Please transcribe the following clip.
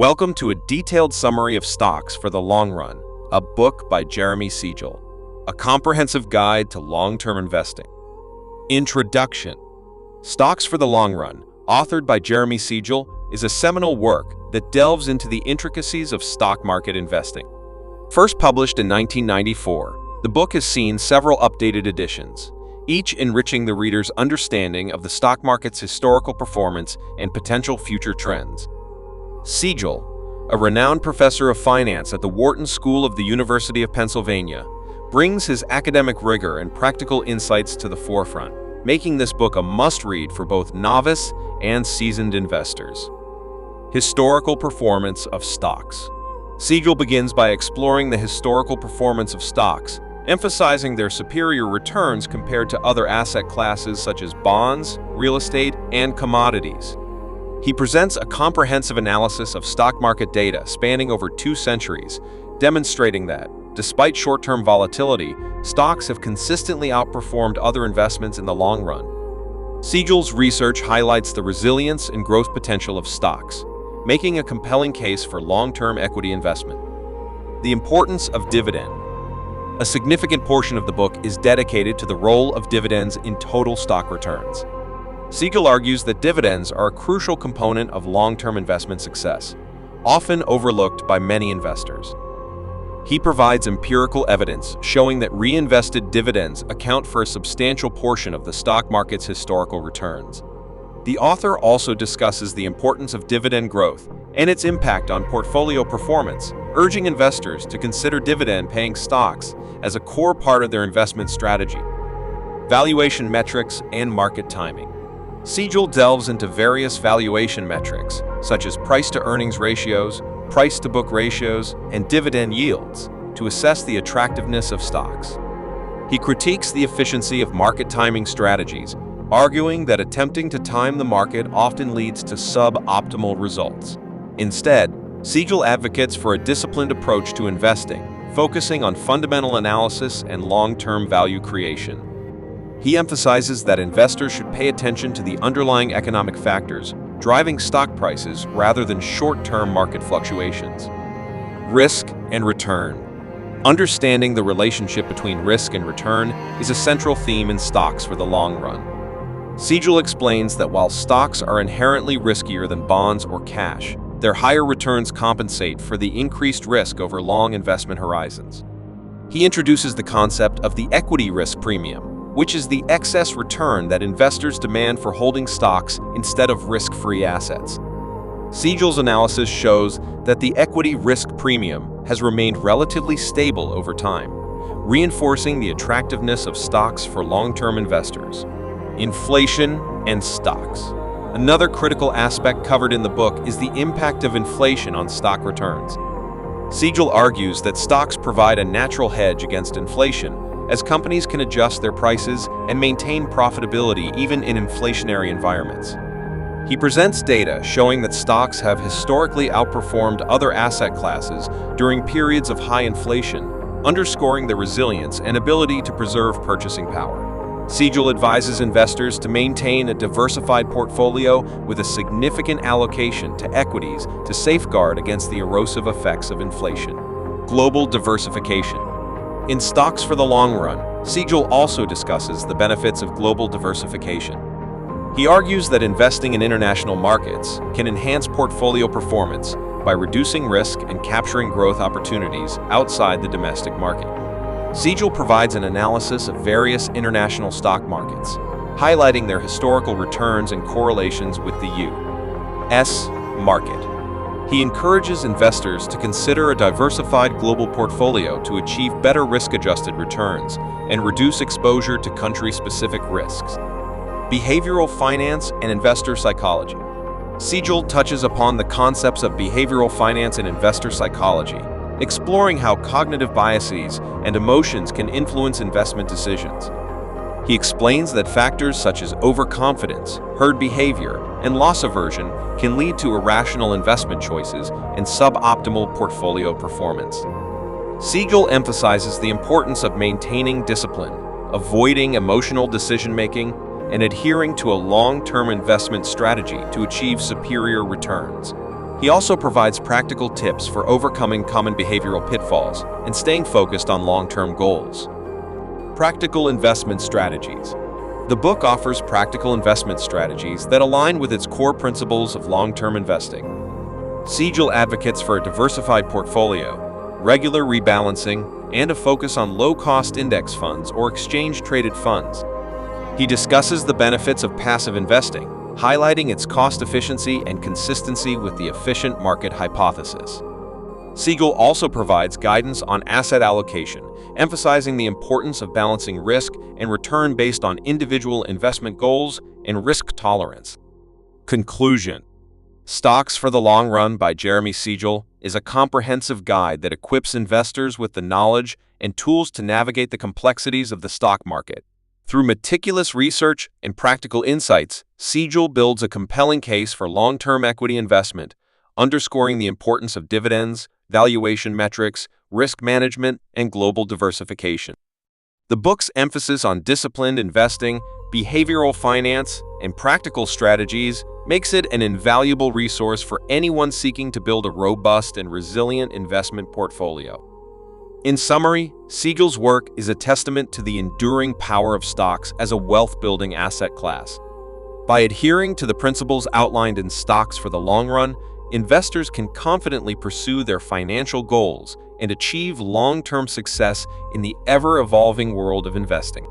Welcome to a detailed summary of stocks for the long run, a book by Jeremy Siegel, a comprehensive guide to long-term investing. Introduction. Stocks for the Long Run, authored by Jeremy Siegel, is a seminal work that delves into the intricacies of stock market investing. First published in 1994, the book has seen several updated editions, each enriching the reader's understanding of the stock market's historical performance and potential future trends. Siegel, a renowned professor of finance at the Wharton School of the University of Pennsylvania, brings his academic rigor and practical insights to the forefront, making this book a must-read for both novice and seasoned investors. Historical performance of stocks. Siegel begins by exploring the historical performance of stocks, emphasizing their superior returns compared to other asset classes such as bonds, real estate, and commodities. He presents a comprehensive analysis of stock market data spanning over 2 centuries, demonstrating that, despite short-term volatility, stocks have consistently outperformed other investments in the long run. Siegel's research highlights the resilience and growth potential of stocks, making a compelling case for long-term equity investment. The importance of dividend. A significant portion of the book is dedicated to the role of dividends in total stock returns. Siegel argues that dividends are a crucial component of long-term investment success, often overlooked by many investors. He provides empirical evidence showing that reinvested dividends account for a substantial portion of the stock market's historical returns. The author also discusses the importance of dividend growth and its impact on portfolio performance, urging investors to consider dividend-paying stocks as a core part of their investment strategy. Valuation metrics and market timing. Siegel delves into various valuation metrics, such as price-to-earnings ratios, price-to-book ratios, and dividend yields, to assess the attractiveness of stocks. He critiques the efficiency of market timing strategies, arguing that attempting to time the market often leads to suboptimal results. Instead, Siegel advocates for a disciplined approach to investing, focusing on fundamental analysis and long-term value creation. He emphasizes that investors should pay attention to the underlying economic factors driving stock prices rather than short-term market fluctuations. Risk and return. Understanding the relationship between risk and return is a central theme in stocks for the long run. Siegel explains that while stocks are inherently riskier than bonds or cash, their higher returns compensate for the increased risk over long investment horizons. He introduces the concept of the equity risk premium, which is the excess return that investors demand for holding stocks instead of risk-free assets. Siegel's analysis shows that the equity risk premium has remained relatively stable over time, reinforcing the attractiveness of stocks for long-term investors. Inflation and stocks. Another critical aspect covered in the book is the impact of inflation on stock returns. Siegel argues that stocks provide a natural hedge against inflation, as companies can adjust their prices and maintain profitability even in inflationary environments. He presents data showing that stocks have historically outperformed other asset classes during periods of high inflation, underscoring their resilience and ability to preserve purchasing power. Siegel advises investors to maintain a diversified portfolio with a significant allocation to equities to safeguard against the erosive effects of inflation. Global diversification. In Stocks for the Long Run, Siegel also discusses the benefits of global diversification. He argues that investing in international markets can enhance portfolio performance by reducing risk and capturing growth opportunities outside the domestic market. Siegel provides an analysis of various international stock markets, highlighting their historical returns and correlations with the U.S. market. He encourages investors to consider a diversified global portfolio to achieve better risk-adjusted returns and reduce exposure to country-specific risks. Behavioral finance and investor psychology. Siegel touches upon the concepts of behavioral finance and investor psychology, exploring how cognitive biases and emotions can influence investment decisions. He explains that factors such as overconfidence, herd behavior, and loss aversion can lead to irrational investment choices and suboptimal portfolio performance. Siegel emphasizes the importance of maintaining discipline, avoiding emotional decision-making, and adhering to a long-term investment strategy to achieve superior returns. He also provides practical tips for overcoming common behavioral pitfalls and staying focused on long-term goals. Practical investment strategies. The book offers practical investment strategies that align with its core principles of long-term investing. Siegel advocates for a diversified portfolio, regular rebalancing, and a focus on low-cost index funds or exchange-traded funds. He discusses the benefits of passive investing, highlighting its cost efficiency and consistency with the efficient market hypothesis. Siegel also provides guidance on asset allocation, emphasizing the importance of balancing risk and return based on individual investment goals and risk tolerance. Conclusion. Stocks for the Long Run by Jeremy Siegel is a comprehensive guide that equips investors with the knowledge and tools to navigate the complexities of the stock market. Through meticulous research and practical insights, Siegel builds a compelling case for long-term equity investment, underscoring the importance of dividends, valuation metrics, risk management, and global diversification. The book's emphasis on disciplined investing, behavioral finance, and practical strategies makes it an invaluable resource for anyone seeking to build a robust and resilient investment portfolio. In summary, Siegel's work is a testament to the enduring power of stocks as a wealth-building asset class. By adhering to the principles outlined in Stocks for the Long Run, investors can confidently pursue their financial goals and achieve long-term success in the ever-evolving world of investing.